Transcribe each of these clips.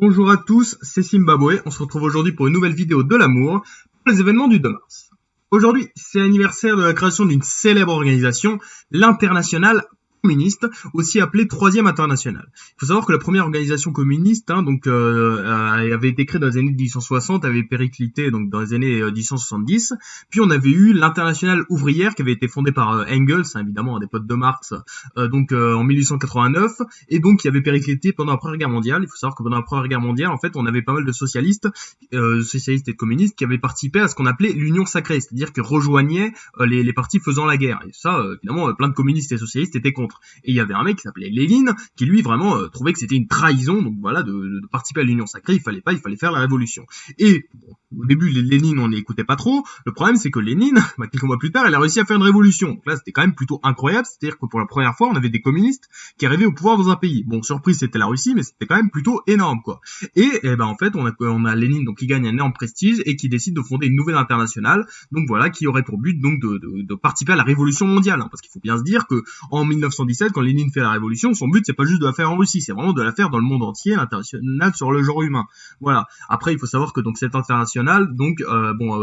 Bonjour à tous, c'est Zimbabwe. On se retrouve aujourd'hui pour une nouvelle vidéo de l'amour pour les événements du 2 mars. Aujourd'hui, c'est l'anniversaire de la création d'une célèbre organisation, l'Internationale communiste, aussi appelée Troisième Internationale. Il faut savoir que la première organisation communiste, avait été créée dans les années 1860, avait périclité donc dans les années 1870. Puis on avait eu l'Internationale ouvrière qui avait été fondée par Engels, évidemment un des potes de Marx, en 1889, et donc qui avait périclité pendant la Première Guerre mondiale. Il faut savoir que pendant la Première Guerre mondiale, en fait, on avait pas mal de socialistes et de communistes qui avaient participé à ce qu'on appelait l'Union sacrée, c'est-à-dire que rejoignaient les partis faisant la guerre. Et ça, évidemment, plein de communistes et socialistes étaient contre. Et il y avait un mec qui s'appelait Lénine, qui lui vraiment trouvait que c'était une trahison, donc voilà, de participer à l'Union sacrée, il fallait faire la révolution. Et bon, au début, Lénine, on l'écoutait pas trop. Le problème, c'est que Lénine, quelques mois plus tard, il a réussi à faire une révolution. Donc là, c'était quand même plutôt incroyable, c'est-à-dire que pour la première fois, on avait des communistes qui arrivaient au pouvoir dans un pays. Bon, surprise, c'était la Russie, mais c'était quand même plutôt énorme, quoi. Et en fait, on a Lénine donc qui gagne un énorme prestige et qui décide de fonder une nouvelle internationale, donc voilà, qui aurait pour but donc de participer à la révolution mondiale, parce qu'il faut bien se dire que en 1917, quand Lénine fait la révolution, son but c'est pas juste de la faire en Russie, c'est vraiment de la faire dans le monde entier, l'international sur le genre humain. Voilà. Après, il faut savoir que donc cette internationale,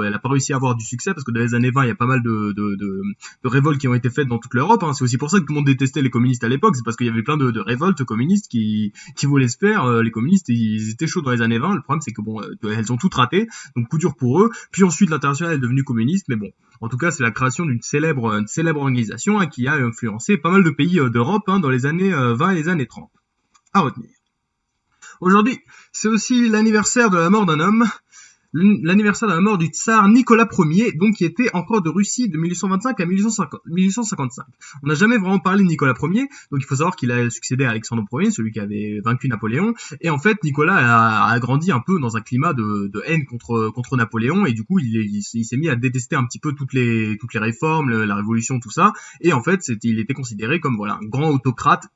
elle a pas réussi à avoir du succès parce que dans les années 20, il y a pas mal de révoltes qui ont été faites dans toute l'Europe. C'est aussi pour ça que tout le monde détestait les communistes à l'époque, c'est parce qu'il y avait plein de révoltes communistes qui voulaient se faire. Les communistes, ils étaient chauds dans les années 20. Le problème, c'est que elles ont toutes raté, donc coup dur pour eux. Puis ensuite, l'internationale est devenue communiste, mais bon. En tout cas, c'est la création d'une célèbre organisation qui a influencé pas mal de pays d'Europe dans les années 20 et les années 30. À retenir. Aujourd'hui, c'est aussi l'anniversaire de la mort d'un homme, l'anniversaire de la mort du tsar Nicolas Ier, donc qui était empereur de Russie de 1825 à 1855. On n'a jamais vraiment parlé de Nicolas Ier, donc il faut savoir qu'il a succédé à Alexandre Ier, celui qui avait vaincu Napoléon, et en fait Nicolas a grandi un peu dans un climat de haine contre Napoléon, et du coup il s'est mis à détester un petit peu toutes les réformes, la révolution, tout ça, et en fait il était considéré comme voilà un grand autocrate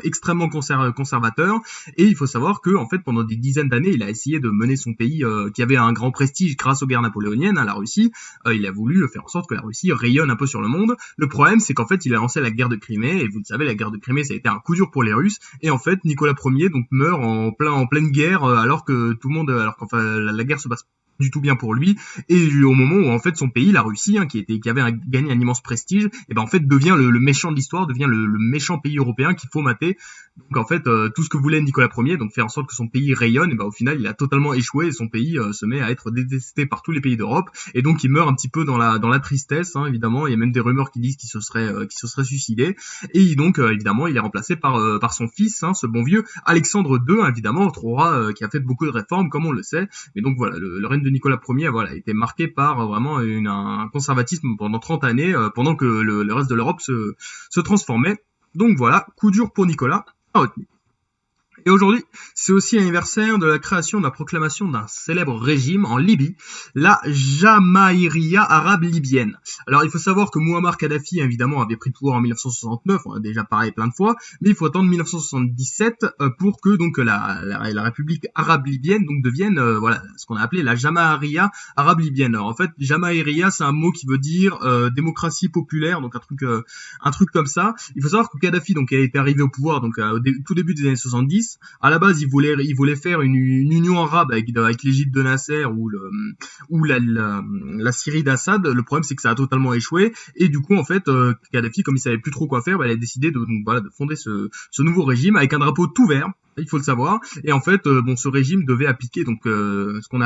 extrêmement conservateur, et il faut savoir que en fait pendant des dizaines d'années il a essayé de mener son pays qui avait un grand prestige grâce aux guerres napoléoniennes, la Russie. Il a voulu faire en sorte que la Russie rayonne un peu sur le monde. Le problème, c'est qu'en fait il a lancé la guerre de Crimée, et vous le savez, la guerre de Crimée ça a été un coup dur pour les Russes, et en fait Nicolas Ier donc meurt en pleine guerre, alors que la guerre se passe du tout bien pour lui, et au moment où en fait son pays, la Russie, qui avait gagné un immense prestige, et en fait devient le méchant de l'histoire, devient le méchant pays européen qu'il faut mater. Donc en fait tout ce que voulait Nicolas Ier, donc faire en sorte que son pays rayonne, et au final il a totalement échoué, et son pays se met à être détesté par tous les pays d'Europe, et donc il meurt un petit peu dans la tristesse, évidemment. Il y a même des rumeurs qui disent qu'il se serait suicidé, et donc évidemment il est remplacé par son fils, ce bon vieux Alexandre II, évidemment, roi qui a fait beaucoup de réformes comme on le sait. Mais donc voilà, le règne de Nicolas Ier a été marqué par vraiment un conservatisme pendant 30 années, pendant que le reste de l'Europe se transformait. Donc voilà, coup dur pour Nicolas, à retenir. Et aujourd'hui, c'est aussi l'anniversaire de la création de la proclamation d'un célèbre régime en Libye, la Jamaïria arabe libyenne. Alors il faut savoir que Mouammar Kadhafi, évidemment, avait pris le pouvoir en 1969, on a déjà parlé plein de fois, mais il faut attendre 1977 pour que donc la République arabe libyenne donc devienne ce qu'on a appelé la Jamaïria arabe libyenne. Alors en fait, Jamaïria, c'est un mot qui veut dire démocratie populaire, donc un truc comme ça. Il faut savoir que Kadhafi donc a été arrivé au pouvoir donc tout début des années 70. À la base, il voulait faire une union arabe avec l'Égypte de Nasser ou la Syrie d'Assad. Le problème, c'est que ça a totalement échoué, et du coup, en fait, Kadhafi, comme il savait plus trop quoi faire, il a décidé de fonder ce nouveau régime avec un drapeau tout vert. Il faut le savoir. Et en fait, ce régime devait appliquer donc ce qu'on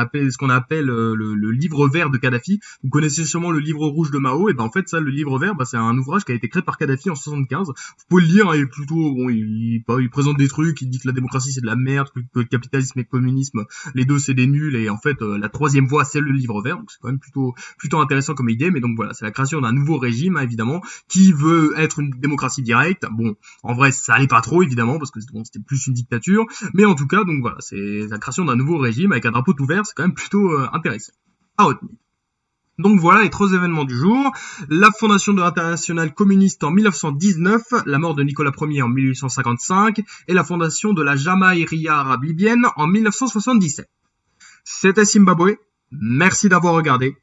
appelle le livre vert de Kadhafi. Vous connaissez sûrement le livre rouge de Mao. Et en fait, ça, le livre vert, c'est un ouvrage qui a été créé par Kadhafi en 75. Vous pouvez le lire. Il est plutôt il présente des trucs. Il dit que la démocratie c'est de la merde, que le capitalisme et le communisme, les deux c'est des nuls. Et en fait, la troisième voie c'est le livre vert. Donc c'est quand même plutôt intéressant comme idée. Mais donc voilà, c'est la création d'un nouveau régime, évidemment, qui veut être une démocratie directe. Bon, en vrai, ça allait pas trop, évidemment, parce que c'était plus une dictature. Mais en tout cas, donc voilà, c'est la création d'un nouveau régime avec un drapeau tout vert, c'est quand même plutôt intéressant à retenir. Donc voilà les trois événements du jour. La fondation de l'Internationale communiste en 1919, la mort de Nicolas Ier en 1855, et la fondation de la Jamaïria arabe libyenne en 1977. C'était Zimbabwe, merci d'avoir regardé,